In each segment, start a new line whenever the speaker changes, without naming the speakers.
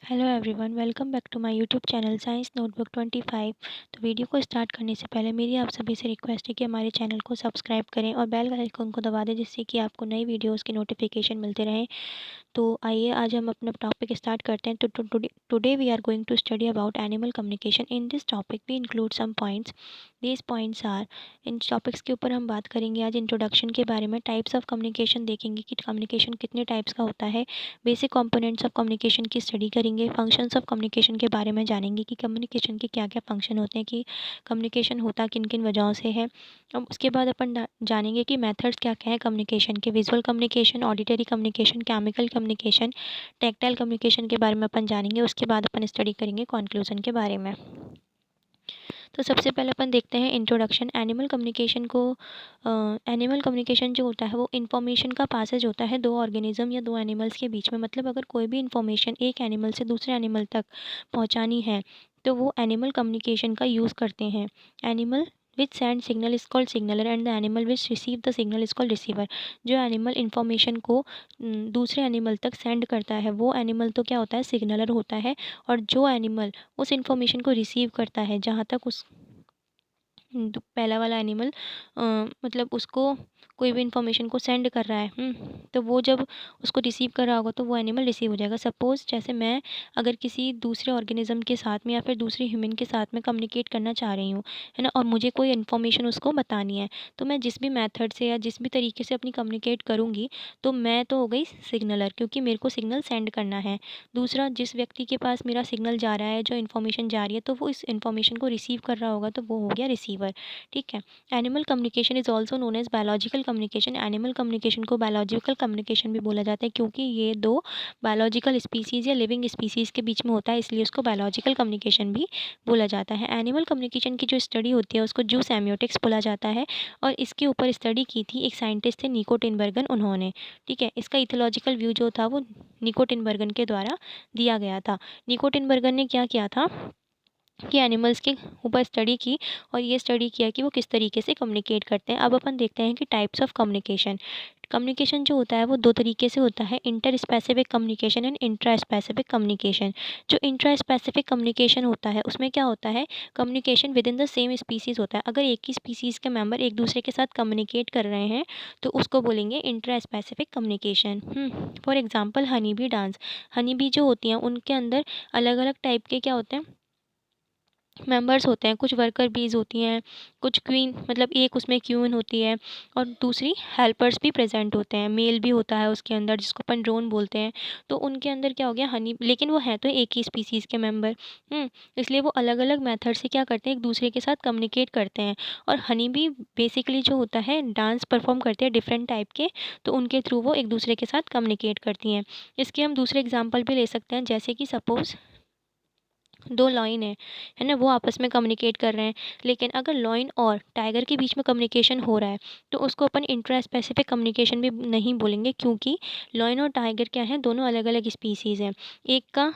Hello everyone, welcome back to my YouTube channel science notebook 25। तो video को start करने से पहले मेरी आप सभी से रिक्वेस्ट है कि हमारे चैनल को सब्सक्राइब करें और बेल आइकन को दबा दें, जिससे कि आपको नई वीडियोस के नोटिफिकेशन मिलते रहें। तो आइए आज हम अपना टॉपिक स्टार्ट करते हैं। तो today we are going to study about animal communication. In this topic we include some points. These points are, इन टॉपिक्स के ऊपर हम बात करेंगे आज इंट्रोडक्शन के बारे में, टाइप्स ऑफ कम्युनिकेशन देखेंगे कि कम्युनिकेशन कितने टाइप्स का होता है, बेसिक कंपोनेंट्स ऑफ कम्युनिकेशन की स्टडी करेंगे, फंक्शंस ऑफ कम्युनिकेशन के बारे में जानेंगे कि कम्युनिकेशन के क्या क्या फंक्शन होते हैं, कि कम्युनिकेशन होता किन किन वजहों से है। अब उसके बाद अपन जानेंगे कि मेथड्स क्या क्या है कम्युनिकेशन के, visual communication, auditory communication, chemical communication, tactile communication के बारे में अपन जानेंगे। उसके बाद अपन स्टडी करेंगे कंक्लूजन के बारे में। तो सबसे पहले अपन देखते हैं इंट्रोडक्शन एनिमल कम्युनिकेशन को। एनिमल कम्युनिकेशन जो होता है वो इन्फॉर्मेशन का पासेज होता है दो ऑर्गेनिज्म या दो एनिमल्स के बीच में। मतलब अगर कोई भी इन्फॉर्मेशन एक एनिमल से दूसरे एनिमल तक पहुंचानी है तो वो एनिमल कम्युनिकेशन का यूज़ करते हैं। Animal which send signal is called signaller and the animal which receive the signal is called receiver. जो एनिमल इन्फॉर्मेशन को दूसरे एनिमल तक सेंड करता है वो एनिमल तो क्या होता है, सिग्नलर होता है। और जो एनिमल उस इन्फॉर्मेशन को रिसीव करता है, जहाँ तक उस पहला वाला एनिमल मतलब उसको कोई भी इन्फॉर्मेशन को सेंड कर रहा है, तो वो जब उसको रिसीव कर रहा होगा तो वो एनिमल रिसीव हो जाएगा। सपोज़ जैसे मैं अगर किसी दूसरे ऑर्गेनिज्म के साथ में या फिर दूसरे ह्यूमन के साथ में कम्युनिकेट करना चाह रही हूँ, है ना, और मुझे कोई इन्फॉर्मेशन उसको बतानी है, तो मैं जिस भी मेथड से या जिस भी तरीके से अपनी कम्युनिकेट करूँगी, तो मैं तो हो गई सिग्नलर, क्योंकि मेरे को सिग्नल सेंड करना है। दूसरा, जिस व्यक्ति के पास मेरा सिग्नल जा रहा है, जो इन्फॉर्मेशन जा रही है, तो वो इस इन्फॉर्मेशन को रिसीव कर रहा होगा, तो वो हो गया रिसीवर। ठीक है। Animal communication is also known as biological communication. Animal communication को बायोलॉजिकल कम्युनिकेशन भी बोला जाता है, क्योंकि ये दो बायोलॉजिकल स्पीसीज़ या लिविंग स्पीसीज़ के बीच में होता है, इसलिए उसको बायोलॉजिकल कम्युनिकेशन भी बोला जाता है। एनिमल कम्युनिकेशन की जो स्टडी होती है उसको जू सेमियोटिक्स बोला जाता है, और इसके ऊपर स्टडी की थी एक साइंटिस्ट थे, निको टिनबर्गन, उन्होंने। ठीक है। इसका इथोलॉजिकल व्यू जो था वो निको टिनबर्गन के द्वारा दिया गया था। निको टिनबर्गन ने क्या किया था कि एनिमल्स के ऊपर स्टडी की, और ये स्टडी किया कि वो किस तरीके से कम्युनिकेट करते हैं। अब अपन देखते हैं कि टाइप्स ऑफ कम्युनिकेशन। कम्युनिकेशन जो होता है वो दो तरीके से होता है, inter specific communication and intra specific communication. जो इंट्रा स्पेसिफिक कम्युनिकेशन होता है उसमें क्या होता है, communication with in the same species होता है। अगर एक ही स्पीसीज़ के मेंबर एक दूसरे के साथ कम्युनिकेट कर रहे हैं तो उसको बोलेंगे intra specific communication. For example honey bee dance. Honey bee जो होती हैं उनके अंदर अलग अलग टाइप के क्या होते हैं, मेंबर्स होते हैं। कुछ वर्कर बीज होती हैं, कुछ क्वीन, मतलब एक उसमें क्वीन होती है, और दूसरी हेल्पर्स भी प्रेजेंट होते हैं। मेल भी होता है उसके अंदर, जिसको अपन ड्रोन बोलते हैं। तो उनके अंदर क्या हो गया, हनी, लेकिन वो है तो एक ही स्पीसीज़ के मेंबर। इसलिए वो अलग अलग मेथड से क्या करते हैं, एक दूसरे के साथ कम्युनिकेट करते हैं। और हनी भी बेसिकली जो होता है डांस परफॉर्म करते हैं डिफरेंट टाइप के, तो उनके थ्रू वो एक दूसरे के साथ कम्युनिकेट करती हैं। इसके हम दूसरे एग्जाम्पल भी ले सकते हैं, जैसे कि सपोज़ दो लॉइन है ना, वो आपस में कम्युनिकेट कर रहे हैं। लेकिन अगर लॉइन और टाइगर के बीच में कम्युनिकेशन हो रहा है तो उसको अपन इंट्रा स्पेसिफिक कम्युनिकेशन भी नहीं बोलेंगे, क्योंकि लॉइन और टाइगर क्या है, दोनों अलग अलग स्पीसीज़ हैं। एक का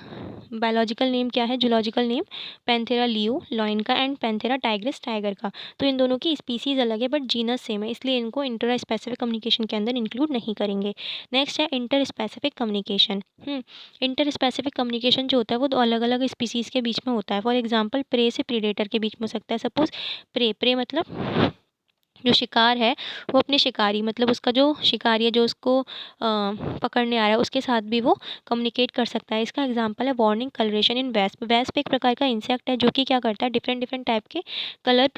बायोलॉजिकल नेम क्या है, zoological name Panthera leo lion का, एंड पैंथेरा टाइग्रिस टाइगर का। तो इन दोनों की स्पीसीज़ अलग है बट जीनस सेम है, इसलिए इनको इंट्रा स्पेसिफिक कम्युनिकेशन के अंदर इंक्लूड नहीं करेंगे। नेक्स्ट है inter specific communication. Inter specific communication जो होता है वो दो अलग अलग स्पीसीज़ के बीच में होता है। फॉर एग्जांपल प्रे से प्रीडेटर के बीच में हो सकता है। सपोज़ प्रे प्रे मतलब जो शिकार है, वो अपने शिकारी, मतलब उसका जो शिकारी है जो उसको पकड़ने आ रहा है, उसके साथ भी वो कम्युनिकेट कर सकता है। इसका एग्जांपल है वार्निंग कलरेशन इन वेस्प। वेस्प एक प्रकार का इंसेक्ट है जो कि क्या करता है, डिफरेंट डिफरेंट टाइप के कलर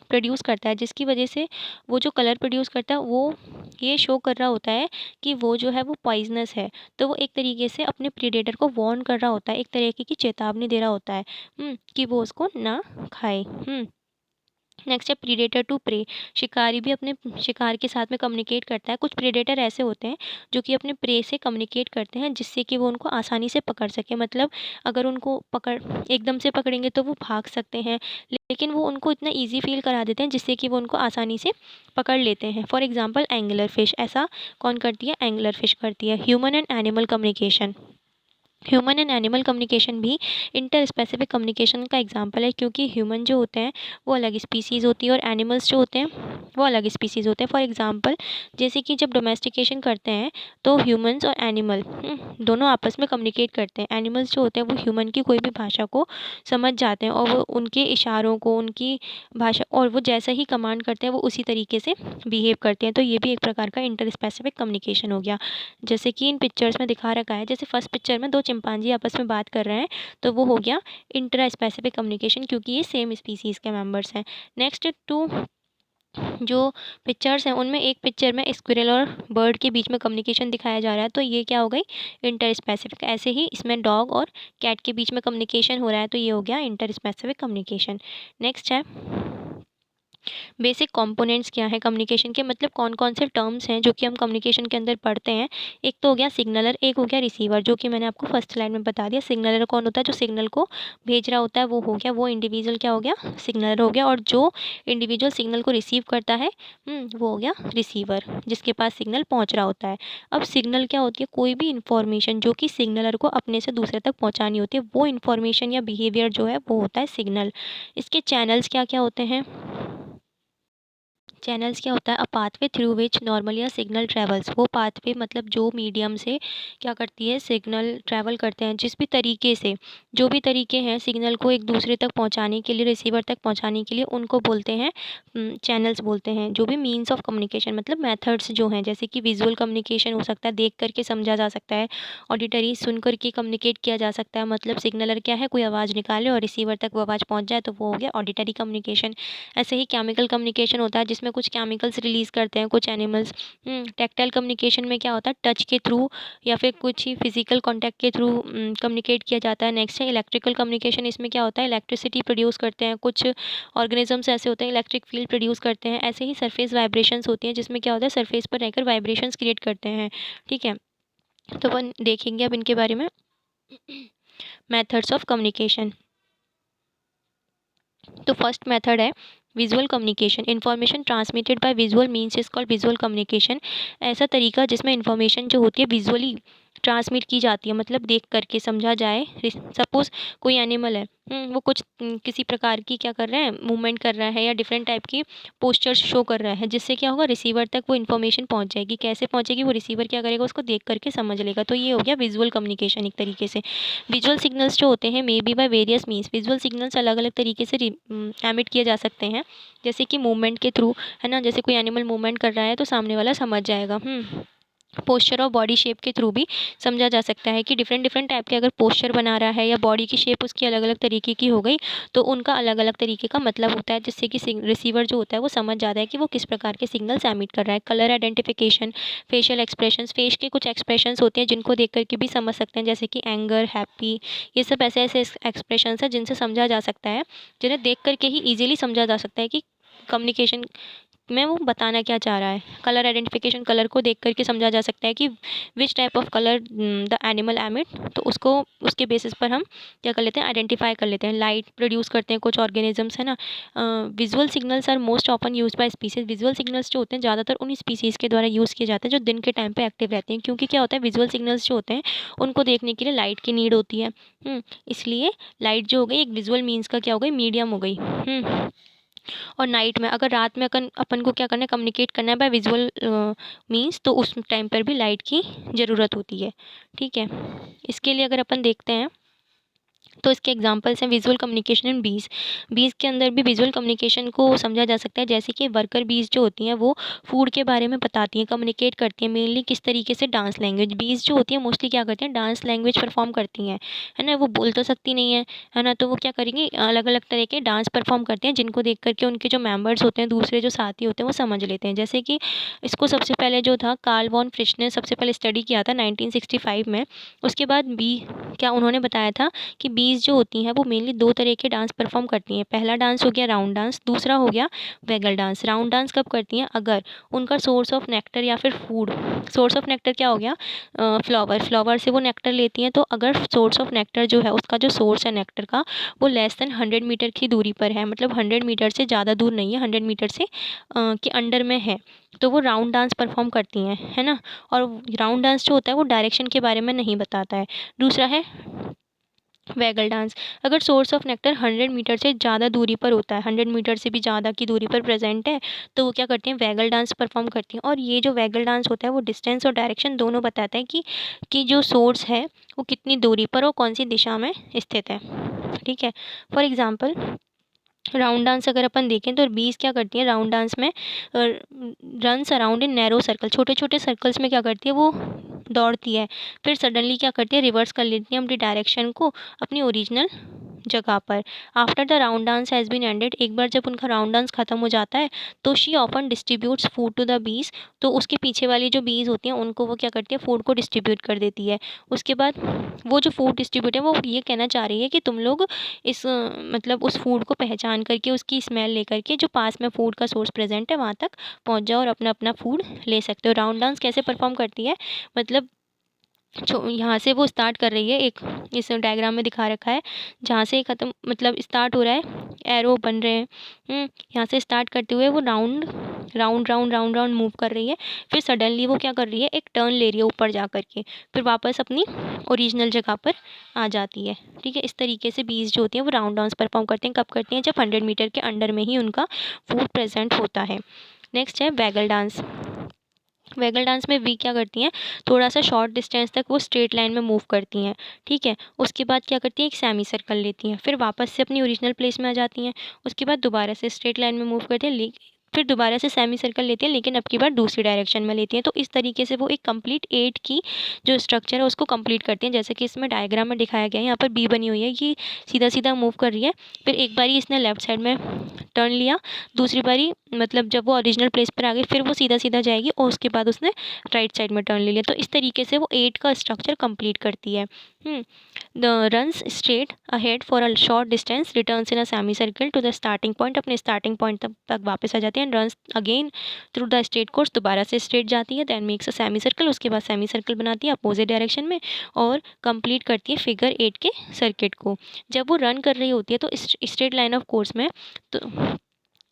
प्रोड्यूस करता है, जिसकी वजह से वो जो कलर प्रोड्यूस करता है वो ये शो कर रहा होता है कि वो जो है वो पॉइजनस है। तो वो एक तरीके से अपने प्रीडेटर को वार्न कर रहा होता है, एक तरीके की चेतावनी दे रहा होता है कि वो उसको ना खाए। नेक्स्ट है प्रीडेटर टू प्रे। शिकारी भी अपने शिकार के साथ में कम्युनिकेट करता है। कुछ प्रीडेटर ऐसे होते हैं जो कि अपने प्रे से कम्युनिकेट करते हैं, जिससे कि वो उनको आसानी से पकड़ सके। मतलब अगर उनको पकड़ एकदम से पकड़ेंगे तो वो भाग सकते हैं, लेकिन वो उनको इतना ईजी फील करा देते हैं जिससे कि वो उनको आसानी से पकड़ लेते हैं। For example angler fish. ऐसा कौन करती है, एंगलर फिश करती है। Human and animal communication. Human and animal communication भी इंटर स्पेसिफिक कम्युनिकेशन का एग्जांपल है, क्योंकि ह्यूमन जो होते हैं वो अलग स्पीसीज़ होती है और एनिमल्स जो होते हैं वो अलग स्पीसीज़ होते हैं। फॉर एग्जांपल, जैसे कि जब डोमेस्टिकेशन करते हैं तो ह्यूमंस और एनिमल दोनों आपस में कम्युनिकेट करते हैं। एनिमल्स जो होते हैं वो ह्यूमन की कोई भी भाषा को समझ जाते हैं और वो उनके इशारों को, उनकी भाषा, और वो जैसा ही कमांड करते हैं वो उसी तरीके से बिहेव करते हैं। तो ये भी एक प्रकार का इंटर स्पेसिफिक कम्युनिकेशन हो गया। जैसे कि इन पिक्चर्स में दिखा रखा है, जैसे फर्स्ट पिक्चर में दो चिंपांजी आपस में बात कर रहे हैं, तो वो हो गया इंट्रा स्पेसिफिक कम्युनिकेशन, क्योंकि ये सेम स्पीसीज़ के मेंबर्स हैं। नेक्स्ट टू जो पिक्चर्स हैं उनमें एक पिक्चर में स्क्विरल और बर्ड के बीच में कम्युनिकेशन दिखाया जा रहा है, तो ये क्या हो गई, इंटर स्पेसिफिक। ऐसे ही इसमें डॉग और कैट के बीच में कम्युनिकेशन हो रहा है, तो ये हो गया इंटर स्पेसिफिक कम्युनिकेशन। नेक्स्ट है बेसिक कंपोनेंट्स क्या है कम्युनिकेशन के, मतलब कौन कौन से टर्म्स हैं जो कि हम कम्युनिकेशन के अंदर पढ़ते हैं। एक तो हो गया सिग्नलर, एक हो गया रिसीवर, जो कि मैंने आपको फर्स्ट स्लाइड में बता दिया। सिग्नलर कौन होता है, जो सिग्नल को भेज रहा होता है वो हो गया, वो इंडिविजुअल क्या हो गया, सिग्नलर हो गया। और जो इंडिविजुअल सिग्नल को रिसीव करता है वो हो गया रिसीवर, जिसके पास सिग्नल पहुँच रहा होता है। अब सिग्नल क्या होती है, कोई भी इंफॉर्मेशन जो कि सिग्नलर को अपने से दूसरे तक पहुँचानी होती है, वो इंफॉर्मेशन या बिहेवियर जो है वो होता है सिग्नल। इसके चैनल्स क्या क्या होते हैं, चैनल्स क्या होता है, अ पाथवे थ्रू विच नॉर्मल या सिग्नल ट्रेवल्स। वो पाथवे मतलब जो मीडियम से क्या करती है, सिग्नल ट्रैवल करते हैं, जिस भी तरीके से, जो भी तरीके हैं सिग्नल को एक दूसरे तक पहुंचाने के लिए, रिसीवर तक पहुंचाने के लिए, उनको बोलते हैं चैनल्स बोलते हैं। जो भी मीन्स ऑफ कम्युनिकेशन मतलब मेथड्स जो हैं, जैसे कि विजुअल कम्युनिकेशन हो सकता है, देख करके समझा जा सकता है। ऑडिटरी, सुन करके कम्युनिकेट किया जा सकता है, मतलब सिग्नलर क्या है, कोई आवाज़ निकाले और रिसीवर तक वो आवाज़ पहुँच जाए, तो वो हो गया ऑडिटरी कम्युनिकेशन। ऐसे ही केमिकल कम्युनिकेशन होता है, जिसमें कुछ केमिकल्स रिलीज़ करते हैं कुछ एनिमल्स। टैक्टाइल कम्युनिकेशन में क्या होता है, टच के थ्रू या फिर कुछ ही फिजिकल कांटेक्ट के थ्रू कम्युनिकेट किया जाता है। नेक्स्ट है इलेक्ट्रिकल कम्युनिकेशन, इसमें क्या होता है, इलेक्ट्रिसिटी प्रोड्यूस करते हैं कुछ ऑर्गेनिजम्स, ऐसे होते हैं इलेक्ट्रिक फील्ड प्रोड्यूस करते हैं। ऐसे ही सरफेस वाइब्रेशंस होती हैं, जिसमें क्या होता है, सरफेस पर रहकर वाइब्रेशंस क्रिएट करते हैं। ठीक है, तो अपन देखेंगे अब इनके बारे में। मेथड्स ऑफ कम्युनिकेशन, तो फर्स्ट मेथड है visual communication. Information transmitted by visual means is called visual communication. ऐसा तरीका जिसमें इन्फॉर्मेशन जो होती है विजुअली ट्रांसमिट की जाती है, मतलब देख करके समझा जाए। सपोज़ कोई एनिमल है, वो कुछ किसी प्रकार की क्या कर रहा है, मूवमेंट कर रहा है या डिफरेंट टाइप की पोस्चर्स शो कर रहा है, जिससे क्या होगा, रिसीवर तक वो इन्फॉर्मेशन पहुंच जाएगी। कैसे पहुंचेगी, वो रिसीवर क्या करेगा, उसको देख करके समझ लेगा। तो ये हो गया विजुअल कम्युनिकेशन एक तरीके से। विजुअल सिग्नल्स जो होते हैं may be by various means, visual signals अलग अलग तरीके से एमिट किए जा सकते हैं, जैसे कि मूवमेंट के थ्रू, है ना, जैसे कोई एनिमल मूवमेंट कर रहा है तो सामने वाला समझ जाएगा। पोस्चर और बॉडी शेप के थ्रू भी समझा जा सकता है कि डिफरेंट डिफरेंट टाइप के अगर पोस्चर बना रहा है या बॉडी की शेप उसकी अलग अलग तरीके की हो गई, तो उनका अलग अलग तरीके का मतलब होता है, जिससे कि रिसीवर जो होता है वो समझ जाता है कि वो किस प्रकार के सिग्नल्स एमिट कर रहा है। Colour identification, facial expressions, face के कुछ एक्सप्रेशंस होते हैं जिनको देख करके भी समझ सकते हैं, जैसे कि एंगर, हैप्पी, ये सब ऐसे ऐसे एक्सप्रेशंस हैं जिनसे समझा जा सकता है, जिन्हें देख करके ही ईजिली समझा जा सकता है कि कम्युनिकेशन में वो बताना क्या चाह रहा है। कलर आइडेंटिफिकेशन, कलर को देख करके समझा जा सकता है कि which type of colour the animal emit, तो उसको उसके बेसिस पर हम क्या कर लेते हैं, आइडेंटिफाई कर लेते हैं। लाइट प्रोड्यूस करते हैं कुछ ऑर्गेनिजम्स, है ना। Visual signals are most often use by species. Visual signals जो होते हैं ज़्यादातर उन स्पीसीज़ के द्वारा यूज़ किए जाते हैं जो दिन के टाइम पे एक्टिव रहते हैं, क्योंकि क्या होता है, विजुअल सिग्नल्स जो होते हैं उनको देखने के लिए लाइट की नीड होती है। इसलिए लाइट जो हो गई एक विजुअल मीन्स का क्या हो गई, मीडियम हो गई। और नाइट में, अगर रात में अपन अपन को क्या करना है, कम्युनिकेट करना है बाय विजुअल मीन्स, तो उस टाइम पर भी लाइट की ज़रूरत होती है। ठीक है, इसके लिए अगर अपन देखते हैं तो इसके एग्जांपल्स हैं विजुअल कम्युनिकेशन इन बीज। बीज के अंदर भी विजुअल कम्युनिकेशन को समझा जा सकता है, जैसे कि वर्कर बीज जो होती हैं वो फूड के बारे में बताती हैं, कम्युनिकेट करती हैं, मेनली किस तरीके से, डांस लैंग्वेज। बीज जो होती है मोस्टली क्या करती हैं, डांस लैंग्वेज परफॉर्म करती हैं, है ना। वो बोल तो सकती नहीं है ना, तो वो क्या करेंगी, अलग अलग तरह के डांस परफॉर्म करते हैं, जिनको देख करके उनके जो मेम्बर्स होते हैं, दूसरे जो साथी होते हैं, वो समझ लेते हैं। जैसे कि इसको सबसे पहले जो था कार्ल वॉन फ्रिश ने सबसे पहले स्टडी किया था 1965 में। उसके बाद बी क्या उन्होंने बताया था कि बीज बीज जो होती हैं वो मेनली 2 तरह के डांस परफ़ॉर्म करती हैं। पहला डांस हो गया राउंड डांस, दूसरा हो गया वैगल डांस। राउंड डांस कब करती हैं? अगर उनका सोर्स ऑफ नेक्टर या फिर फूड, सोर्स ऑफ नेक्टर क्या हो गया? फ्लावर से वो नेक्टर लेती हैं। तो अगर सोर्स ऑफ नेक्टर जो है, उसका जो सोर्स है नेक्टर का, वो लेस देन 100 मीटर की दूरी पर है, मतलब 100 मीटर से ज़्यादा दूर नहीं है, 100 मीटर से के अंडर में है, तो वो राउंड डांस परफ़ॉर्म करती हैं, है ना? और राउंड डांस जो होता है वो डायरेक्शन के बारे में नहीं बताता है। दूसरा है वैगल डांस। अगर सोर्स ऑफ नेक्टर 100 मीटर से ज़्यादा दूरी पर होता है, 100 मीटर से भी ज़्यादा की दूरी पर प्रेजेंट है, तो वो क्या करती हैं? वैगल डांस परफॉर्म करती हैं। और ये जो वैगल डांस होता है वो डिस्टेंस और डायरेक्शन दोनों बताता है कि जो सोर्स है वो कितनी दूरी पर और कौन सी दिशा में स्थित है। ठीक है। फॉर एग्जाम्पल राउंड डांस अगर अपन देखें तो बीज क्या करती है राउंड डांस में? Runs around in narrow circle, छोटे छोटे सर्कल्स में क्या करती है वो दौड़ती है। फिर सडनली क्या करती है? रिवर्स कर लेती है अपनी डायरेक्शन को अपनी ओरिजिनल जगह पर। After the round dance has been ended, एक बार जब उनका राउंड डांस खत्म हो जाता है तो she often distributes food to the bees, तो उसके पीछे वाली जो बीज होती हैं उनको वो क्या करती है? फूड को डिस्ट्रीब्यूट कर देती है। उसके बाद वो जो फूड डिस्ट्रीब्यूट है वो ये कहना चाह रही है कि तुम लोग इस मतलब उस फूड को पहचान करके उसकी स्मेल लेकर के जो पास में फूड का सोर्स प्रेजेंट है वहाँ तक पहुँच जाओ और अपना अपना फूड ले सकते हो। राउंड डांस कैसे परफॉर्म करती है? मतलब यहाँ से वो स्टार्ट कर रही है, एक इस डायग्राम में दिखा रखा है, जहाँ से ख़त्म मतलब स्टार्ट हो रहा है, एरो बन रहे हैं। यहाँ से स्टार्ट करते हुए वो round round round round round move कर रही है। फिर सडनली वो क्या कर रही है? एक टर्न ले रही है ऊपर जा कर के, फिर वापस अपनी ओरिजिनल जगह पर आ जाती है। ठीक है। इस तरीके से बीज जो होती हैं वो राउंड डांस परफॉर्म करते हैं। कब करती हैं? जब 100 मीटर के अंडर में ही उनका फूड प्रेजेंट होता है। नेक्स्ट है वैगल डांस। वैगल डांस में वी क्या करती हैं? थोड़ा सा शॉर्ट डिस्टेंस तक वो स्ट्रेट लाइन में मूव करती हैं। ठीक है। उसके बाद क्या करती हैं? एक सेमी सर्कल लेती हैं, फिर वापस से अपनी ओरिजिनल प्लेस में आ जाती हैं। उसके बाद दोबारा से स्ट्रेट लाइन में मूव करती हैं, फिर दोबारा से सेमी सर्कल लेती हैं, लेकिन अब की बार दूसरी डायरेक्शन में लेती हैं। तो इस तरीके से वो एक कंप्लीट 8 की जो स्ट्रक्चर है उसको कंप्लीट करती हैं। जैसे कि इसमें डायग्राम में दिखाया गया है, यहाँ पर बी बनी हुई है, ये सीधा सीधा मूव कर रही है। फिर एक बारी इसने लेफ्ट साइड में टर्न लिया, दूसरी बारी मतलब जब वो ओरिजिनल प्लेस पर आ गई फिर वो सीधा सीधा जाएगी और उसके बाद उसने राइट साइड में टर्न ले लिया। तो इस तरीके से वो 8 का स्ट्रक्चर कंप्लीट करती है। Runs straight ahead for a short distance, returns in a semi circle to the starting point, अपने स्टार्टिंग पॉइंट तक वापस आ जाती है। Runs again through the straight course, दोबारा से स्ट्रेट जाती है। Then makes a semi circle, उसके बाद सेमी सर्कल बनाती है अपोजिट डायरेक्शन में और कंप्लीट करती है फिगर 8 के सर्किट को। जब वो रन कर रही होती है तो स्ट्रेट लाइन ऑफ कोर्स में तो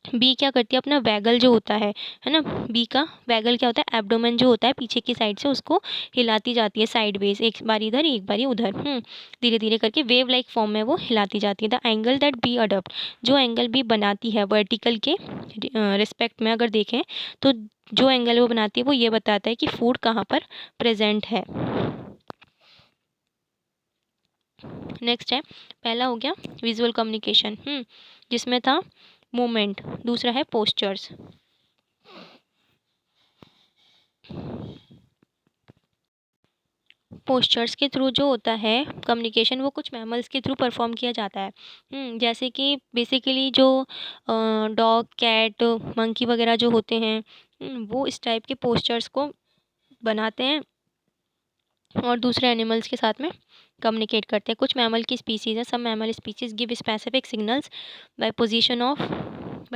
बी क्या करती है? अपना वैगल जो होता है ना, बी का वैगल क्या होता है? एब्डोमेन जो होता है पीछे की साइड से उसको हिलाती जाती है साइड वेज, एक बार इधर एक बार उधर, धीरे धीरे करके वेव लाइक फॉर्म में वो हिलाती जाती है। The angle that B adopt, जो एंगल बी बनाती है वर्टिकल के रिस्पेक्ट में अगर देखें तो जो एंगल वो बनाती है वो ये बताता है कि फूड कहाँ पर प्रेजेंट है। नेक्स्ट है, पहला हो गया विजुअल कम्युनिकेशन, जिसमें था मूवमेंट, दूसरा है पोस्चर्स। पोस्चर्स के थ्रू जो होता है कम्युनिकेशन वो कुछ मैमल्स के थ्रू परफॉर्म किया जाता है। जैसे कि बेसिकली जो डॉग कैट मंकी वगैरह जो होते हैं वो इस टाइप के पोस्चर्स को बनाते हैं और दूसरे एनिमल्स के साथ में कम्युनिकेट करते हैं। कुछ मैमल की स्पीसीज़ है, सब mammal species give specific signals by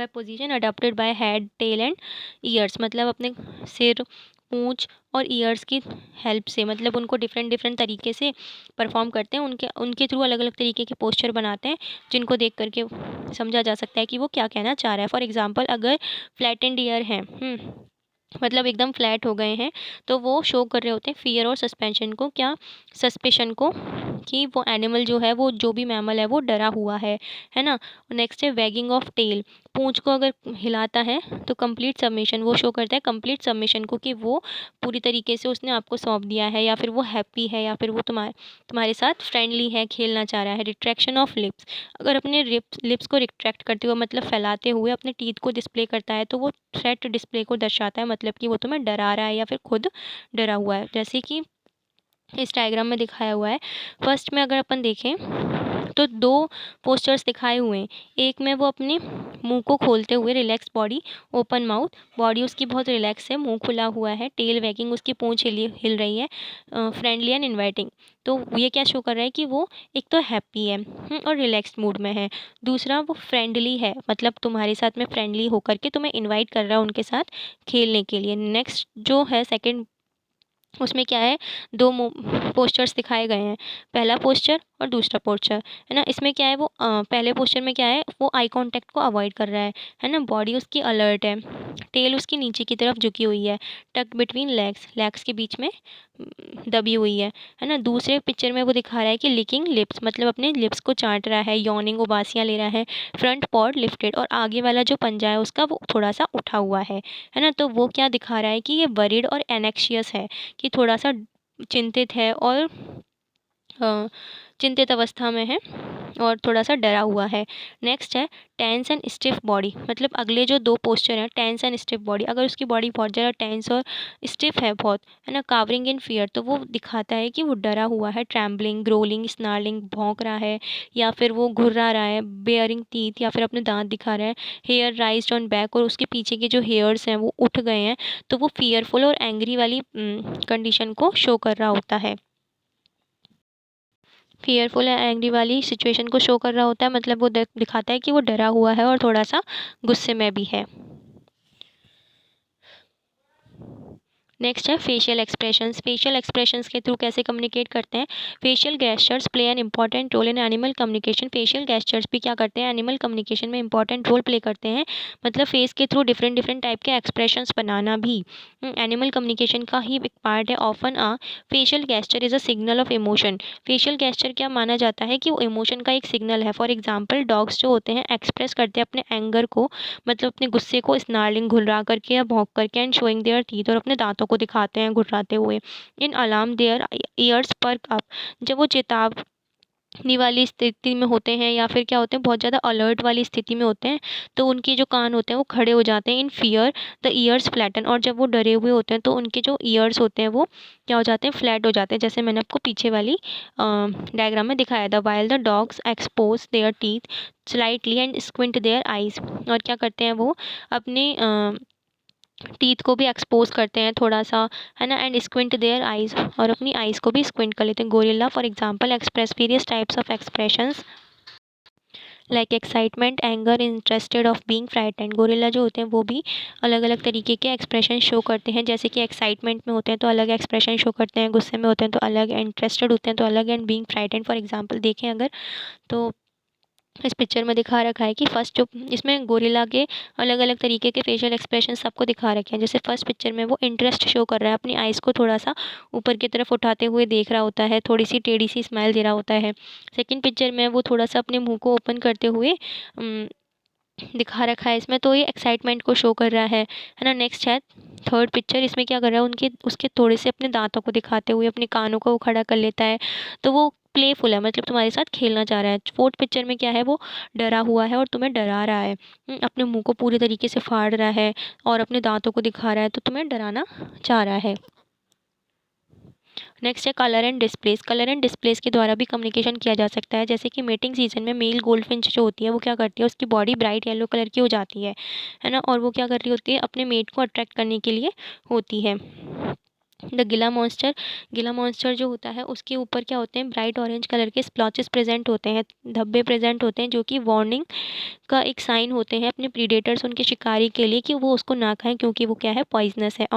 position adopted by head tail and ears, मतलब अपने सिर पूंछ और ईयर्स की हेल्प से, मतलब उनको डिफरेंट डिफरेंट तरीके से परफॉर्म करते हैं। उनके उनके थ्रू अलग अलग तरीके के पोस्चर बनाते हैं जिनको देख करके समझा जा सकता है कि वो क्या कहना चाह रहा है। फॉर एग्जाम्पल अगर फ्लैटेंड ईयर है, मतलब एकदम फ्लैट हो गए हैं, तो वो शो कर रहे होते हैं फियर और सस्पेंशन को, क्या सस्पेशन को, कि वो एनिमल जो है वो जो भी मैमल है वो डरा हुआ है ना। नेक्स्ट है वैगिंग ऑफ टेल, पूंछ को अगर हिलाता है तो कंप्लीट सबमिशन, वो शो करता है कंप्लीट सबमिशन को कि वो पूरी तरीके से उसने आपको सौंप दिया है या फिर वो हैप्पी है या फिर वो तुम्हारे साथ फ्रेंडली है, खेलना चाह रहा है। रिट्रैक्शन ऑफ लिप्स, अगर अपने लिप्स को रिट्रैक्ट करते हुए मतलब फैलाते हुए अपने टीथ को डिस्प्ले करता है तो वो थ्रेट डिस्प्ले को दर्शाता है, मतलब कि वो तुम्हें डरा रहा है या फिर खुद डरा हुआ है, जैसे कि इस डायग्राम में दिखाया हुआ है। फर्स्ट में अगर अपन देखें तो 2 पोस्चर्स दिखाए हुए हैं। एक में वो अपने मुँह को खोलते हुए, relax body, open mouth, body उसकी बहुत रिलैक्स है, मुँह खुला हुआ है, टेल वैगिंग, उसकी पूँछ हिल रही है, फ्रेंडली एंड इनवाइटिंग। तो ये क्या शो कर रहा है कि वो एक तो हैप्पी है और रिलैक्स्ड मूड में है। दूसरा वो फ्रेंडली है, मतलब तुम्हारे साथ में फ्रेंडली होकर के तुम्हें इनवाइट कर रहा है उनके साथ खेलने के लिए। नेक्स्ट जो है सेकंड, उसमें क्या है, 2 पोस्चर्स दिखाए गए हैं, पहला पोस्चर और दूसरा पोस्चर, है ना। इसमें क्या है, वो पहले पोस्चर में क्या है, वो आई कांटेक्ट को अवॉइड कर रहा है ना। बॉडी उसकी अलर्ट है, टेल उसकी नीचे की तरफ झुकी हुई है, टक बिटवीन लेग्स, लेग्स के बीच में दबी हुई है ना। दूसरे पिक्चर में वो दिखा रहा है कि लिकिंग लिप्स, मतलब अपने लिप्स को चाट रहा है, यॉर्निंग, उबासियाँ ले रहा है, फ्रंट पॉड लिफ्टेड, और आगे वाला जो पंजा है उसका वो थोड़ा सा उठा हुआ है ना। तो वो क्या दिखा रहा है कि ये वरीड और एनेक्शियस है, कि थोड़ा-सा चिंतित है और अ, चिंतित अवस्था में है और थोड़ा-सा डरा हुआ है। नेक्स्ट है टेंस एंड स्टिफ बॉडी, मतलब अगले जो 2 पोस्चर हैं, टेंस एंड स्टिफ बॉडी, अगर उसकी बॉडी बहुत ज़्यादा टेंस और स्टिफ है बहुत, है ना, कावरिंग इन फियर, तो वो दिखाता है कि वो डरा हुआ है, ट्रैम्बलिंग, ग्रोलिंग, स्नार्लिंग, भौंक रहा है, या फिर वो घुर्रा रहा है, बेयरिंग टीथ, या फिर अपने दाँत दिखा रहा है, हेयर राइज़्ड ऑन बैक, और उसके पीछे के जो हेयर्स हैं वो उठ गए हैं, तो वो फियरफुल और एंग्री वाली कंडीशन को शो कर रहा होता है। फ़ियरफुल एंड एंग्री वाली सिचुएशन को शो कर रहा होता है, मतलब वो दिखाता है कि वो डरा हुआ है और थोड़ा-सा गुस्से में भी है। नेक्स्ट है फेशियल एक्सप्रेशंस। फेशियल एक्सप्रेशंस के थ्रू कैसे कम्युनिकेट करते हैं। Facial gestures play an important role in animal communication. Facial gestures भी क्या करते हैं, एनिमल कम्युनिकेशन में इंपॉर्टेंट रोल प्ले करते हैं, मतलब फेस के थ्रू डिफरेंट डिफरेंट टाइप के एक्सप्रेशंस बनाना भी एनिमल कम्युनिकेशन का ही एक पार्ट है। Often a facial gesture is a signal of emotion. Facial gesture क्या माना जाता है कि वो इमोशन का एक सिग्नल है। फॉर एग्जाम्पल डॉग्स जो होते हैं एक्सप्रेस करते हैं अपने एंगर को, मतलब अपने गुस्से को स्नार्लिंग, घुर्रा करके या भौंक करके, एंड शोइंग देयर टीथ, और अपने दांतों को दिखाते हैं घुर्राते हुए। In alarm their ears perk up, जब वो चेतावनी वाली स्थिति में होते हैं या फिर क्या होते हैं, बहुत ज़्यादा अलर्ट वाली स्थिति में होते हैं, तो उनके जो कान होते हैं वो खड़े हो जाते हैं। इन फियर द ईयर्स फ्लैटन, और जब वो डरे हुए होते हैं तो उनके जो ईयर्स होते हैं वो क्या हो जाते हैं, फ्लैट हो जाते हैं, जैसे मैंने आपको पीछे वाली डायग्राम में दिखाया था। While the dogs expose there teeth slightly and squint their eyes, और क्या करते हैं वो अपने टीथ को भी एक्सपोज करते हैं थोड़ा सा, है ना, एंड स्क्विंट देयर आइज, और अपनी आइज को भी स्क्विंट कर लेते हैं। Gorilla for example express various types of expressions like excitement, anger, interested of being frightened. Gorilla जो होते हैं वो भी अलग अलग तरीके के एक्सप्रेशन शो करते हैं, जैसे कि एक्साइटमेंट में होते हैं तो अलग एक्सप्रेशन शो करते हैं, गुस्से में होते हैं तो अलग, इंटरेस्टेड होते हैं तो अलग, and being frightened for example देखें अगर, तो इस पिक्चर में दिखा रखा है कि फर्स्ट जो इसमें गोरिल्ला के अलग अलग तरीके के फेशियल एक्सप्रेशन सबको दिखा रखे हैं। जैसे फर्स्ट पिक्चर में वो इंटरेस्ट शो कर रहा है, अपनी आइज़ को थोड़ा सा ऊपर की तरफ उठाते हुए देख रहा होता है, थोड़ी सी टेढ़ी सी स्माइल दे रहा होता है। सेकंड पिक्चर में वो थोड़ा सा अपने मुंह को ओपन करते हुए दिखा रखा है इसमें, तो ये एक्साइटमेंट को शो कर रहा है ना। नेक्स्ट है थर्ड पिक्चर, इसमें क्या कर रहा है, उनके उसके थोड़े से अपने दांतों को दिखाते हुए अपने कानों को वो खड़ा कर लेता है, तो वो प्लेफुल है, मतलब तुम्हारे साथ खेलना चाह रहा है। फोर्थ पिक्चर में क्या है, वो डरा हुआ है और तुम्हें डरा रहा है, अपने मुंह को पूरी तरीके से फाड़ रहा है और अपने दांतों को दिखा रहा है, तो तुम्हें डराना चाह रहा है। नेक्स्ट है colour and displace. Colour and displace के द्वारा भी कम्युनिकेशन किया जा सकता है, जैसे कि मेटिंग सीजन में मेल गोल्डफिंच जो होती है वो क्या करती है, उसकी बॉडी ब्राइट येलो कलर की हो जाती है ना, और वो क्या कर रही होती है, अपने मेट को अट्रैक्ट करने के लिए होती है। द गिला मॉन्स्टर जो होता है उसके ऊपर क्या होते हैं, ब्राइट ऑरेंज कलर के स्प्लॉचेस प्रेजेंट होते हैं, धब्बे प्रेजेंट होते हैं, जो कि वार्निंग का एक साइन होते हैं अपने प्रीडेटर्स, उनके शिकारी के लिए, कि वो उसको ना खाएं, क्योंकि वो क्या है, पॉइजनस है,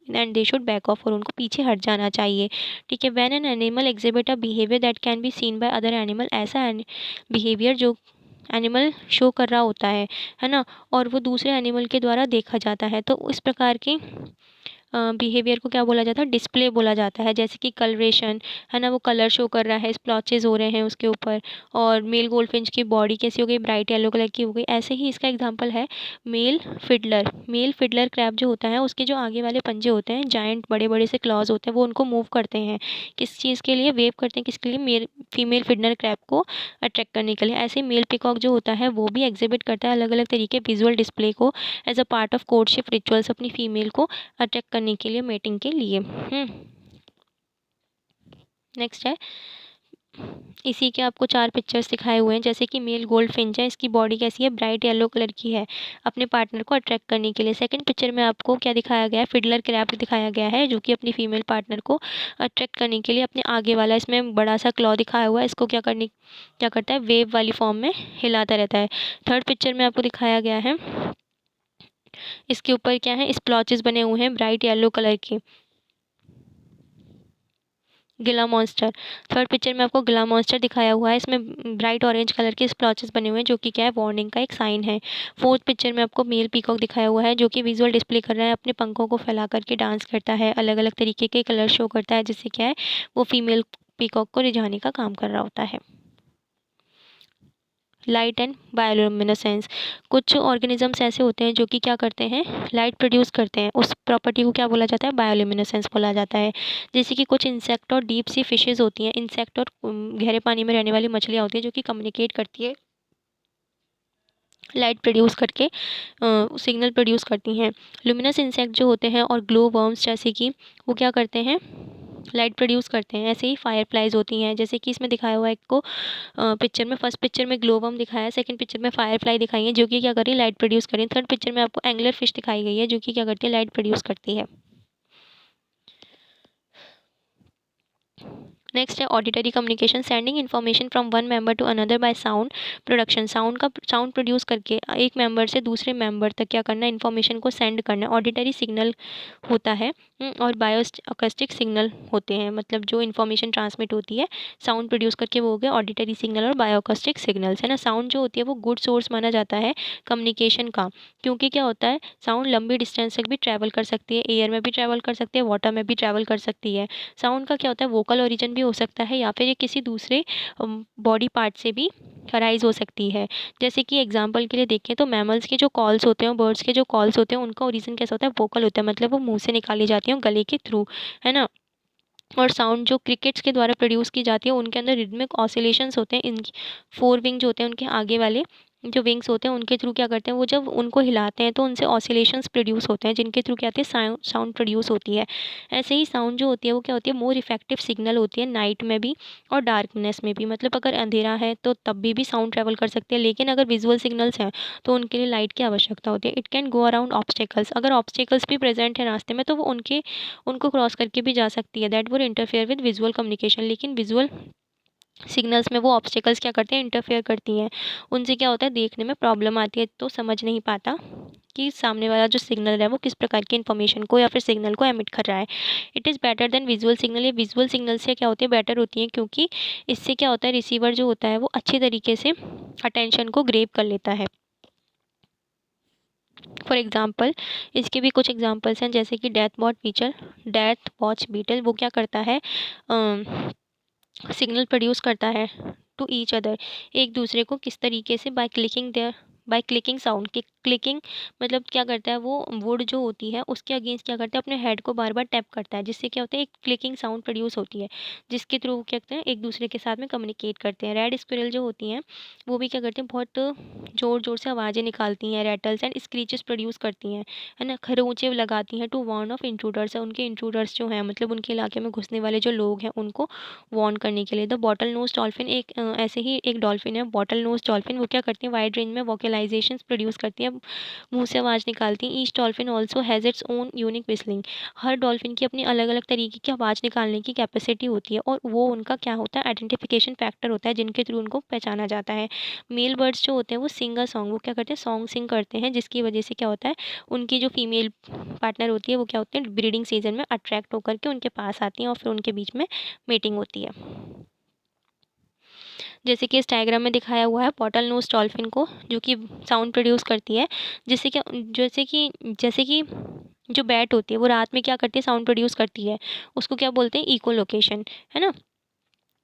and they should back of, और उनको पीछे हट जाना चाहिए। ठीक है। When an animal exhibit a behaviour that can be seen by other animal, ऐसा बिहेवियर जो एनिमल शो कर रहा होता है ना, और वो दूसरे एनिमल के द्वारा देखा जाता है, तो इस प्रकार की बिहेवियर को क्या बोला जाता है, डिस्प्ले बोला जाता है। जैसे कि कलरेशन, है ना, वो कलर शो कर रहा है, स्प्लॉचेस हो रहे हैं उसके ऊपर, और मेल गोल्डफिंच की बॉडी कैसी हो गई, ब्राइट येलो कलर की हो गई। ऐसे ही इसका एग्जांपल है मेल फिडलर क्रैब जो होता है, उसके जो आगे वाले पंजे होते हैं, जायंट बड़े बड़े से क्लॉज होते हैं, वो उनको मूव करते हैं, किस चीज़ के लिए, वेव करते हैं किसके लिए, फीमेल फिडलर क्रैब को अट्रैक्ट करने के लिए। ऐसे मेल पिकॉक जो होता है वो भी एग्जिबिट करता है अलग अलग तरीके विजुअल डिस्प्ले को as a part of courtship rituals, अपनी फीमेल को अट्रैक्ट करने के लिए, मेटिंग के लिए। नेक्स्ट है इसी के आपको 4 पिक्चर्स दिखाए हुए हैं। जैसे कि मेल गोल्ड फिंच है, इसकी बॉडी कैसी है, ब्राइट येलो कलर की है, अपने पार्टनर को अट्रैक्ट करने के लिए। सेकंड पिक्चर में आपको क्या दिखाया गया है, फिडलर क्रैब दिखाया गया है, जो कि अपनी फीमेल पार्टनर को अट्रैक्ट करने के लिए अपने आगे वाला इसमें बड़ा सा क्लॉ दिखाया हुआ है, इसको क्या करता है, वेव वाली फॉर्म में हिलाता रहता है। थर्ड पिक्चर में आपको दिखाया गया है, इसके ऊपर क्या है, स्प्लॉचेस बने हुए हैं ब्राइट येलो कलर के, गिला मॉन्स्टर। थर्ड पिक्चर में आपको गिला मॉन्स्टर दिखाया हुआ है, इसमें ब्राइट ऑरेंज कलर के स्प्लॉचेस बने हुए हैं, जो कि क्या है, वार्निंग का एक साइन है। फोर्थ पिक्चर में आपको मेल पीकॉक दिखाया हुआ है, जो कि विजुअल डिस्प्ले कर रहा है, अपने पंखों को फैला करके डांस करता है, अलग अलग तरीके के कलर शो करता है, जिससे क्या है, वो फीमेल पीकॉक को रिझाने का काम कर रहा होता है। लाइट एंड बायोल्यूमिनेसेंस, कुछ ऑर्गेनिजम्स ऐसे होते हैं जो कि क्या करते हैं, लाइट प्रोड्यूस करते हैं, उस प्रॉपर्टी को क्या बोला जाता है, बायोल्यूमिनेसेंस बोला जाता है। जैसे कि कुछ इंसेक्ट और डीप सी फिशेज होती हैं, इंसेक्ट और गहरे पानी में रहने वाली मछलियाँ होती हैं, जो कि कम्युनिकेट करती है लाइट प्रोड्यूस करके, सिग्नल प्रोड्यूस करती हैं। लुमिनस इंसेक्ट जो होते हैं और ग्लो वर्म्स जैसे कि, वो क्या करते हैं, लाइट प्रोड्यूस करते हैं। ऐसे ही फायर फ्लाइज होती हैं, जैसे कि इसमें दिखाया हुआ है एक को पिक्चर में, फर्स्ट पिक्चर में ग्लो वर्म दिखाया है, सेकंड पिक्चर में फायर फ्लाई दिखाई है, जो कि क्या कर रही है, लाइट प्रोड्यूस कर रही है। थर्ड पिक्चर में आपको एंगलर फिश दिखाई गई है, जो कि क्या करती है, लाइट प्रोड्यूस करती है। नेक्स्ट है auditory communication, sending information from one member to another by sound production, sound produce करके एक मेंबर से दूसरे मेंबर तक क्या करना है, इन्फॉर्मेशन को सेंड करना है। ऑडिटरी सिग्नल होता है, और बायो अकस्टिक सिग्नल होते हैं, मतलब जो इन्फॉर्मेशन ट्रांसमिट होती है साउंड प्रोड्यूस करके, वो हो गया ऑडिटरी सिग्नल और बायो अकस्टिक सिग्नल्स, है ना। साउंड जो होती है वो गुड सोर्स माना जाता है कम्युनिकेशन का, क्योंकि क्या होता है, साउंड लंबी डिस्टेंस तक भी ट्रैवल कर सकती है, एयर में भी ट्रैवल कर सकती है, वाटर में भी ट्रैवल कर सकती है। साउंड का क्या होता है, वोकल ओरिजिन भी हो सकता है, या फिर ये किसी दूसरे बॉडी पार्ट से भी अराइज हो सकती है। जैसे कि एग्जांपल के लिए देखें तो मैमल्स के जो कॉल्स होते हैं, बर्ड्स के जो कॉल्स होते हैं, उनका ओरिजिन कैसा होता है, वोकल होता है, मतलब वो मुंह से निकाली जाती है गले के थ्रू, है ना। और साउंड जो क्रिकेट्स के द्वारा प्रोड्यूस की जाती है, उनके अंदर रिदमिक ऑसिलेशंस होते हैं, इनकी फोर विंग जो होते हैं, उनके आगे वाले जो विंग्स होते हैं, उनके थ्रू क्या करते हैं, वो जब उनको हिलाते हैं तो उनसे ऑसिलेशंस प्रोड्यूस होते हैं, जिनके थ्रू क्या होती है, साउंड प्रोड्यूस होती है। ऐसे ही साउंड जो होती है वो क्या होती है, मोर इफेक्टिव सिग्नल होती है नाइट में भी और डार्कनेस में भी, मतलब अगर अंधेरा है तो तब भी साउंड ट्रेवल कर सकते हैं, लेकिन अगर विजुअल सिग्नल्स हैं तो उनके लिए लाइट की आवश्यकता होती है। It can go around obstacles, अगर ऑब्स्टेकल्स भी प्रेजेंट है रास्ते में तो वो उनको क्रॉस करके भी जा सकती है, that would interfere with visual communication. लेकिन विजुअल सिग्नल्स में वो ऑब्स्टेकल्स क्या करते हैं, इंटरफेयर करती हैं, उनसे क्या होता है, देखने में प्रॉब्लम आती है, तो समझ नहीं पाता कि सामने वाला जो सिग्नल है वो किस प्रकार की इन्फॉर्मेशन को या फिर सिग्नल को एमिट कर रहा है। It is better than visual signal, ये विजुअल सिग्नल से क्या होती है, बेटर होती है, क्योंकि इससे क्या होता है, रिसीवर जो होता है वो अच्छी तरीके से अटेंशन को ग्रेब कर लेता है। फॉर एग्जाम्पल, इसके भी कुछ एग्जाम्पल्स हैं, जैसे कि डेथ वॉच बीटल, वो क्या करता है, सिग्नल प्रोड्यूस करता है टू ईच अदर, एक दूसरे को किस तरीके से, बाय क्लिकिंग साउंड, क्लिकिंग मतलब क्या करता है, वो वुड जो होती है उसके अगेंस्ट क्या करता है, अपने हेड को बार बार टैप करता है, जिससे क्या होता है, एक क्लिकिंग साउंड प्रोड्यूस होती है, जिसके थ्रू क्या करते हैं, एक दूसरे के साथ में कम्युनिकेट करते हैं। रेड स्क्विरल जो होती हैं वो भी क्या करते हैं, बहुत ज़ोर ज़ोर से आवाज़ें निकालती हैं, रैटल्स एंड स्क्रीचेस प्रोड्यूस करती हैं, है ना, खरोंचे लगाती हैं टू वार्न ऑफ इंट्रूडर्स, उनके इंट्रूडर्स जो हैं, मतलब उनके इलाके में घुसने वाले जो लोग हैं उनको वार्न करने के लिए। द बॉटल नोज डॉल्फिन, एक ऐसे ही एक डॉल्फिन है बॉटल नोज डॉल्फिन, वो क्या करती है, वाइड रेंज में वोकलाइजेशंस प्रोड्यूस करती है, मुंह से आवाज़ निकालती हैं। Each dolphin also has its own unique whistling, her dolphin की अपनी अलग अलग तरीके की आवाज़ निकालने की कैपेसिटी होती है, और वो उनका क्या होता है, आइडेंटिफिकेशन फैक्टर होता है, जिनके थ्रू उनको पहचाना जाता है। मेल बर्ड्स जो होते हैं वो सिंग अ सॉन्ग, वो क्या करते हैं, सॉन्ग सिंग करते हैं, जिसकी वजह से क्या होता है, उनकी जो फीमेल पार्टनर होती है वो क्या होते हैं, ब्रीडिंग सीजन में अट्रैक्ट होकर के उनके पास आती हैं, और फिर उनके बीच में मीटिंग होती है। जैसे कि इस डायग्राम में दिखाया हुआ है बॉटल नोज डॉल्फिन को, जो कि साउंड प्रोड्यूस करती है, जिससे क्या, जैसे कि जो बैट होती है वो रात में क्या करती है, साउंड प्रोड्यूस करती है, उसको क्या बोलते हैं, इको लोकेशन, है ना।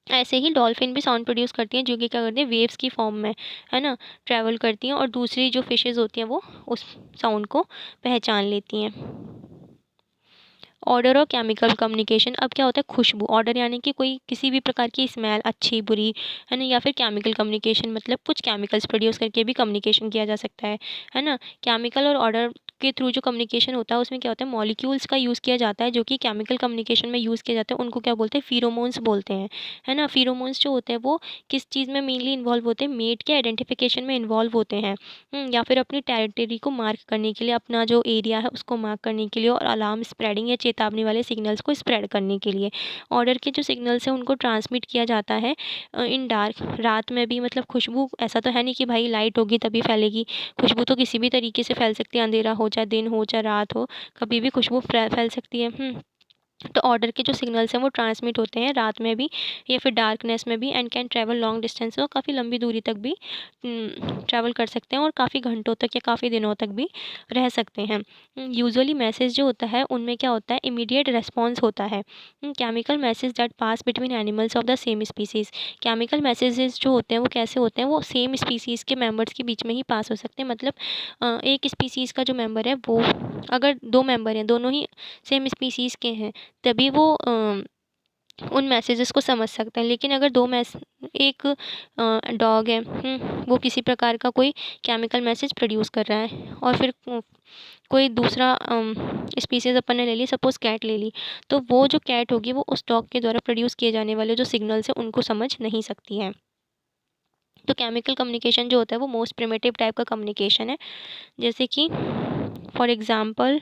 ऐसे ही डॉल्फिन भी साउंड प्रोड्यूस करती हैं, जो कि क्या करती है, वेव्स की फॉर्म में, है ना, ट्रैवल करती हैं, और दूसरी जो फिशेज़ होती हैं वो उस साउंड को पहचान लेती हैं। ऑर्डर और केमिकल कम्युनिकेशन, अब क्या होता है, खुशबू, ऑर्डर यानी कि कोई किसी भी प्रकार की स्मेल, अच्छी बुरी, है ना, या फिर केमिकल कम्युनिकेशन, मतलब कुछ केमिकल्स प्रोड्यूस करके भी कम्युनिकेशन किया जा सकता है ना। केमिकल और ऑर्डर के थ्रू जो कम्युनिकेशन होता है उसमें क्या होता है, मॉलिक्यूल्स का यूज़ किया जाता है जो कि केमिकल कम्युनिकेशन में यूज़ किया जाता है, उनको क्या बोलते हैं, फिरोमोन्स बोलते हैं, है ना। फिरोमोन्स जो होते हैं वो किस चीज़ में मेनली इन्वॉल्व होते हैं, मेट के आइडेंटिफिकेशन में इन्वॉल्व होते हैं, या फिर अपनी टेरिटरी को मार्क करने के लिए, अपना जो एरिया है उसको मार्क करने के लिए, और अलार्म स्प्रेडिंग या चेतावनी वाले सिग्नल्स को स्प्रेड करने के लिए। ऑर्डर के जो सिग्नल्स हैं उनको ट्रांसमिट किया जाता है इन डार्क, रात में भी, मतलब खुशबू ऐसा तो है नहीं कि भाई लाइट होगी तभी फैलेगी, खुशबू तो किसी भी तरीके से फैल सकती है, अंधेरा हो चाहे दिन हो चाहे रात हो, कभी भी खुशबू फैल सकती है। तो ऑर्डर के जो सिग्नल्स हैं वो ट्रांसमिट होते हैं रात में भी या फिर डार्कनेस में भी, and can travel long distance, और काफ़ी लंबी दूरी तक भी ट्रैवल कर सकते हैं और काफ़ी घंटों तक या काफ़ी दिनों तक भी रह सकते हैं। यूजुअली मैसेज जो होता है उनमें क्या होता है, इमीडिएट रेस्पॉन्स होता है। Chemical message that pass between animals of the same species, chemical messages जो होते हैं वो कैसे होते हैं, वो सेम स्पीसीज़ के मेंबर्स के बीच में ही पास हो सकते हैं। मतलब एक स्पीसीज़ का जो मेंबर है वो, अगर दो मेंबर हैं दोनों ही सेम स्पीसीज़ के हैं तभी वो उन मैसेजेस को समझ सकते हैं। लेकिन अगर एक डॉग है, वो किसी प्रकार का कोई केमिकल मैसेज प्रोड्यूस कर रहा है और फिर कोई दूसरा स्पीसीज़ अपन ने ले ली, सपोज़ कैट ले ली, तो वो जो कैट होगी वो उस डॉग के द्वारा प्रोड्यूस किए जाने वाले जो सिग्नल्स हैं उनको समझ नहीं सकती है। तो केमिकल कम्युनिकेशन जो होता है वो मोस्ट प्रिमिटिव टाइप का कम्युनिकेशन है। जैसे कि फॉर एग्ज़ाम्पल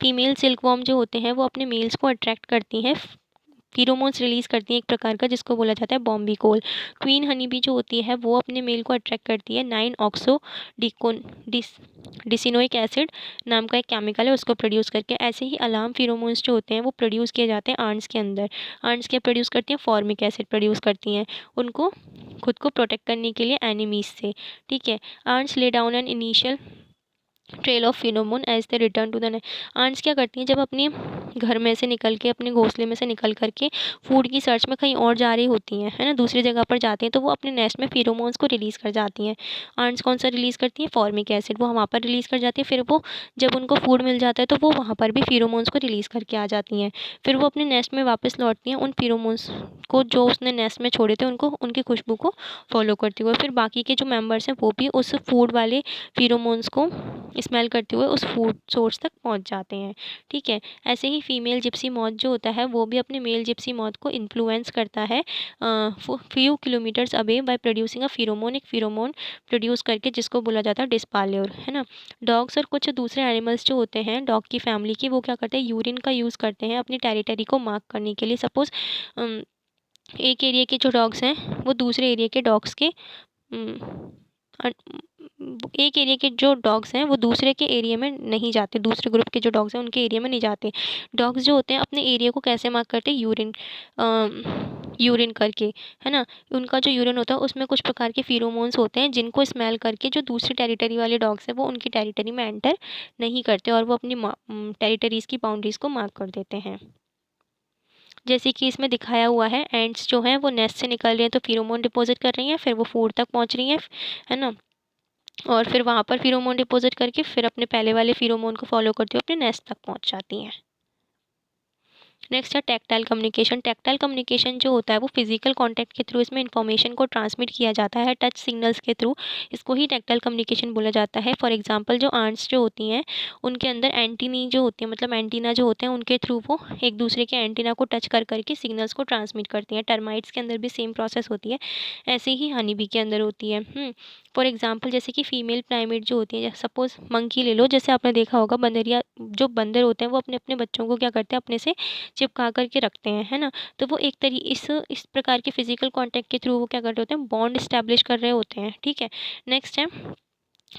फीमेल सिल्कवॉर्म जो होते हैं वो अपने मेल्स को अट्रैक्ट करती हैं, फिरोमोन्स रिलीज़ करती हैं एक प्रकार का जिसको बोला जाता है बॉम्बीकोल। क्वीन हनी बी जो होती है वो अपने मेल को अट्रैक्ट करती है 9 ऑक्सो डिकोन डिस डिसिनोइक एसिड नाम का एक केमिकल है उसको प्रोड्यूस करके। ऐसे ही अलार्म फिरोमोन्स जो होते हैं वो प्रोड्यूस किए जाते हैं आंट्स के अंदर। आंट्स क्या प्रोड्यूस करती हैं, फॉर्मिक एसिड प्रोड्यूस करती हैं उनको खुद को प्रोटेक्ट करने के लिए एनिमीज से, ठीक है। Ants lay down an initial trail of pheromone as they return to the ants क्या करती हैं, जब अपने घर में से निकल के, अपने घोंसले में से निकल करके फूड की सर्च में कहीं और जा रही होती हैं, है ना, दूसरी जगह पर जाती हैं, तो वो अपने नेस्ट में फिरोमोन्स को रिलीज़ कर जाती हैं। आंट्स कौन सा रिलीज़ करती हैं, फॉर्मिक एसिड, वो वहाँ पर रिलीज़ कर जाती है। फिर वो जब उनको फूड मिल जाता है तो वो वहाँ पर भी फिरोमोन्स को रिलीज़ करके आ जाती हैं। फिर वो अपने नेस्ट में वापस लौटती हैं, उन फिरोमोन्स को जो उसने नेस्ट में छोड़े थे उनको, उनकी खुशबू को फॉलो करते हुए। फिर बाकी के जो मेम्बर्स हैं वो भी उस फूड वाले फिरोमोन्स को स्मेल करते हुए उस फूड सोर्स तक पहुंच जाते हैं, ठीक है। ऐसे ही फीमेल जिप्सी मॉथ जो होता है वो भी अपने मेल जिप्सी मॉथ को इन्फ्लुएंस करता है few kilometres away by producing a फिरोमोन, एक फिरोमोन प्रोड्यूस करके जिसको बोला जाता है डिस्पाल्योर, है ना। डॉग्स और कुछ दूसरे एनिमल्स जो होते हैं डॉग की फैमिली की, वो क्या करते हैं, यूरिन का यूज़ करते हैं अपनी टेरिटरी को मार्क करने के लिए। सपोज़ एक एरिया के जो डॉग्स हैं वो दूसरे एरिया के डॉग्स के एक एरिया के जो डॉग्स हैं वो दूसरे के एरिया में नहीं जाते, दूसरे ग्रुप के जो डॉग्स हैं उनके एरिया में नहीं जाते। डॉग्स जो होते हैं अपने एरिया को कैसे मार्क करते हैं, यूरिन करके, है ना। उनका जो यूरिन होता है उसमें कुछ प्रकार के फिरोमोन्स होते हैं जिनको स्मेल करके जो दूसरी टेरिटरी वाले डॉग्स हैं वो उनकी टेरिटरी में एंटर नहीं करते और वो अपनी टेरिटरीज़ की बाउंड्रीज़ को मार्क कर देते हैं। जैसे कि इसमें दिखाया हुआ है, एंड्स जो हैं वो नेस्ट से निकल रही हैं तो फिरोमोन डिपॉजिट कर रही हैं, फिर वो फूड तक पहुंच रही हैं, है ना, और फिर वहाँ पर फिरोमोन डिपॉजिट करके फिर अपने पहले वाले फिरोमोन को फॉलो करते हुए अपने नेस्ट तक पहुँच जाती हैं। नेक्स्ट है टैक्टाइल कम्युनिकेशन। टैक्टाइल कम्युनिकेशन जो होता है वो फिजिकल कांटेक्ट के थ्रू इसमें इन्फॉर्मेशन को ट्रांसमिट किया जाता है टच सिग्नल्स के थ्रू, इसको ही टैक्टाइल कम्युनिकेशन बोला जाता है। फॉर एग्जांपल जो आंट्स जो होती हैं उनके अंदर एंटीनी जो होती है, मतलब एंटीना जो होते हैं उनके थ्रू वो एक दूसरे के एंटीना को टच कर करके सिग्नल्स को ट्रांसमिट करती हैं। टर्माइट्स के अंदर भी सेम प्रोसेस होती है, ऐसे ही हनी बी के अंदर होती है। फॉर एग्जाम्पल जैसे कि फीमेल प्राइमेट जो होती है, सपोज मंकी ले लो, जैसे आपने देखा होगा बंदरिया जो बंदर होते हैं वो अपने अपने बच्चों को क्या करते हैं, अपने से चिपका करके रखते हैं, है ना। तो वो एक इस प्रकार के फिजिकल कांटेक्ट के थ्रू वो क्या कर रहे होते हैं, बॉन्ड इस्टेब्लिश कर रहे होते हैं, ठीक है। नेक्स्ट है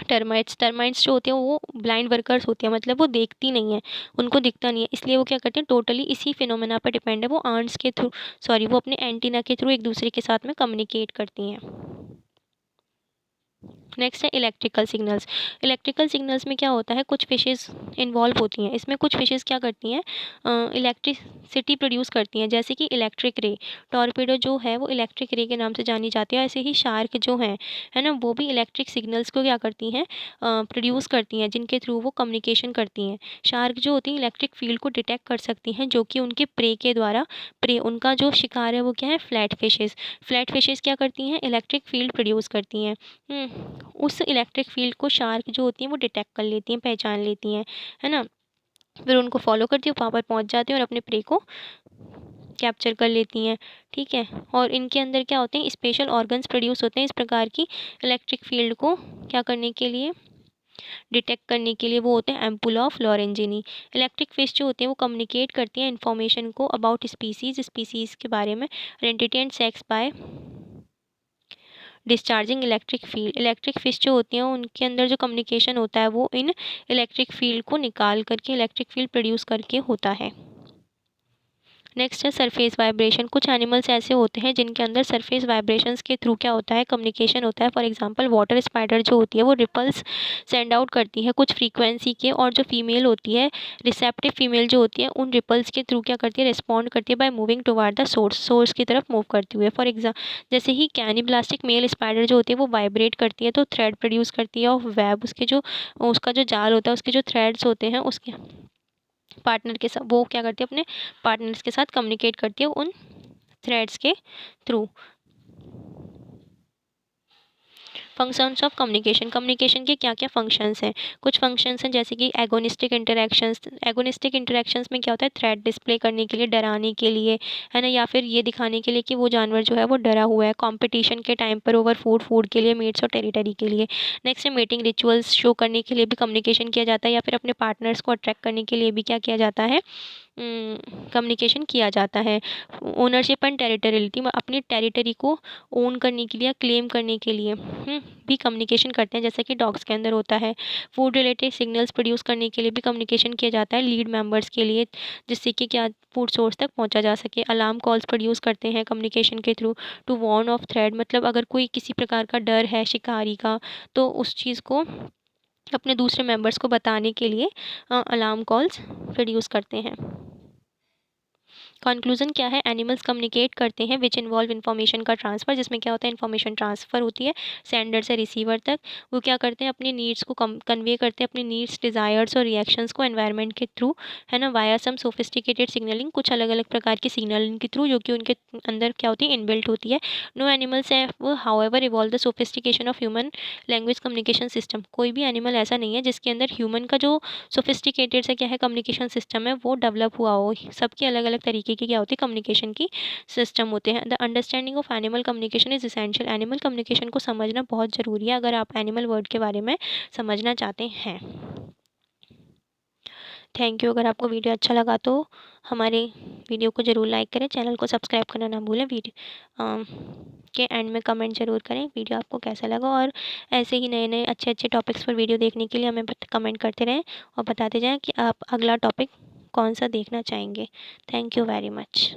टर्माइट्स। टर्माइट्स जो होते हैं वो ब्लाइंड वर्कर्स होती हैं, मतलब वो देखती नहीं है, उनको दिखता नहीं है, इसलिए वो क्या करते हैं, टोटली इसी फिनोमेना पर डिपेंड है, वो आंट्स के थ्रू, सॉरी, वो अपने एंटीना के थ्रू एक दूसरे के साथ में कम्युनिकेट करती हैं। नेक्स्ट है इलेक्ट्रिकल सिग्नल्स। इलेक्ट्रिकल सिग्नल्स में क्या होता है, कुछ फिशेस इन्वॉल्व होती हैं इसमें। कुछ फिशेस क्या करती हैं, इलेक्ट्रिसिटी प्रोड्यूस करती हैं, जैसे कि इलेक्ट्रिक रे। टॉर्पेडो जो है वो इलेक्ट्रिक रे के नाम से जानी जाती है। ऐसे ही शार्क जो हैं, है ना, वो भी इलेक्ट्रिक सिग्नल्स को क्या करती हैं, प्रोड्यूस करती हैं, जिनके थ्रू वो कम्युनिकेशन करती हैं। शार्क जो होती हैं इलेक्ट्रिक फील्ड को डिटेक्ट कर सकती हैं जो कि उनके प्रे के द्वारा, प्रे उनका जो शिकार है वो क्या है, फ्लैट फिशेस। फ्लैट फिशेस क्या करती हैं, इलेक्ट्रिक फील्ड प्रोड्यूस करती हैं। उस इलेक्ट्रिक फील्ड को शार्क जो होती हैं वो डिटेक्ट कर लेती हैं, पहचान लेती हैं, है ना। फिर उनको फॉलो करती हैं, वहाँ पर पहुँच जाती हैं और अपने प्रे को कैप्चर कर लेती हैं, ठीक है। और इनके अंदर क्या होते हैं, स्पेशल ऑर्गन्स प्रोड्यूस होते हैं इस प्रकार की इलेक्ट्रिक फील्ड को क्या करने के लिए, डिटेक्ट करने के लिए। वो होते हैं एम्पुला ऑफ लॉरेंजिनी। इलेक्ट्रिक फिश जो होते हैं वो कम्युनिकेट करती हैं इन्फॉर्मेशन को अबाउट स्पीसीज़ के बारे में, identity and sex by discharging electric field. Electric fish जो होती हैं उनके अंदर जो कम्युनिकेशन होता है वो इन इलेक्ट्रिक फील्ड को निकाल करके, इलेक्ट्रिक फील्ड प्रोड्यूस करके होता है। नेक्स्ट है सरफेस वाइब्रेशन। कुछ एनिमल्स ऐसे होते हैं जिनके अंदर सरफेस वाइब्रेशंस के थ्रू क्या होता है, कम्युनिकेशन होता है। फॉर एग्जांपल वाटर स्पाइडर जो होती है वो रिपल्स सेंड आउट करती है कुछ फ्रीक्वेंसी के, और जो फीमेल होती है, रिसेप्टिव फीमेल जो होती है, उन रिपल्स के थ्रू क्या करती है, रिस्पॉन्ड करती है by moving toward the source की तरफ मूव करती हुई। फॉर एग्जाम्पल जैसे ही कैनिब्लास्टिक मेल स्पाइडर जो होती है वो वाइब्रेट करती है तो थ्रेड प्रोड्यूस करती है, और वेब उसके जो, उसका जो जाल होता है, उसके जो थ्रेड्स होते हैं उसके पार्टनर के साथ, वो क्या करती है अपने पार्टनर्स के साथ कम्युनिकेट करती है उन थ्रेड्स के through. Functions of communication. Communication के क्या क्या फंक्शंस हैं, कुछ फंक्शंस हैं जैसे कि एगोनिस्टिक इंटरेक्शंस। एगोनिस्टिक इंटरेक्शंस में क्या होता है, थ्रेट डिस्प्ले करने के लिए, डराने के लिए, है ना, या फिर ये दिखाने के लिए कि वो जानवर जो है वो डरा हुआ है। कंपटीशन के टाइम पर ओवर फूड के लिए, मीट्स और टेरिटरी के लिए। नेक्स्ट है मीटिंग रिचुअल्स शो करने के लिए भी कम्युनिकेशन किया जाता है, या फिर अपने पार्टनर्स को अट्रैक्ट करने के लिए भी क्या किया जाता है, कम्युनिकेशन किया जाता है। ओनरशिप एंड टेरिटोरियलिटी, अपनी टेरिटरी को ओन करने के लिए, क्लेम करने के लिए भी कम्युनिकेशन करते हैं, जैसे कि डॉग्स के अंदर होता है। फूड रिलेटेड सिग्नल्स प्रोड्यूस करने के लिए भी कम्युनिकेशन किया जाता है लीड मेंबर्स के लिए, जिससे कि क्या फूड सोर्स तक पहुंचा जा सके। अलार्म कॉल्स प्रोड्यूस करते हैं कम्युनिकेशन के through to warn of threat, मतलब अगर कोई किसी प्रकार का डर है शिकारी का, तो उस चीज़ को अपने दूसरे मेंबर्स को बताने के लिए अलार्म कॉल्स प्रोड्यूस करते हैं। कंक्लूजन क्या है, एनिमल्स कम्युनिकेट करते हैं विच इन्वॉल्व इन्फॉर्मेशन का ट्रांसफ़र, जिसमें क्या होता है, इन्फॉर्मेशन ट्रांसफ़र होती है सेंडर से रिसीवर तक। वो क्या करते हैं, अपनी नीड्स को कन्वे करते हैं, अपनी नीड्स, डिज़ायर्स और रिएक्शंस को एनवायरनमेंट के थ्रू, है ना, वाया सम सोफिस्टिकेटेड सिग्नलिंग, कुछ अलग अलग प्रकार की सिग्नलिंग के थ्रू जो कि उनके अंदर क्या होती है, इनबिल्ट होती है। No animals have however evolved the sophistication of human language communication system. कोई भी एनिमल ऐसा नहीं है जिसके अंदर ह्यूमन का जो सोफिस्टिकेटेड से क्या है कम्युनिकेशन सिस्टम है वो डेवलप हुआ हो। सबकी अलग अलग तरीके की क्या होती है, कम्युनिकेशन की सिस्टम होते हैं। The understanding of animal communication is essential. Animal communication को समझना बहुत ज़रूरी है अगर आप एनिमल वर्ड के बारे में समझना चाहते हैं। Thank you. अगर आपको वीडियो अच्छा लगा तो हमारे वीडियो को ज़रूर लाइक करें, चैनल को सब्सक्राइब करना ना भूलें। वीडियो के एंड में कमेंट ज़रूर करें वीडियो आपको कैसा लगा, और ऐसे ही नए नए अच्छे अच्छे टॉपिक्स पर वीडियो देखने के लिए हमें कमेंट करते रहें और बताते जाएं कि आप अगला टॉपिक कौन सा देखना चाहेंगे। Thank you very much.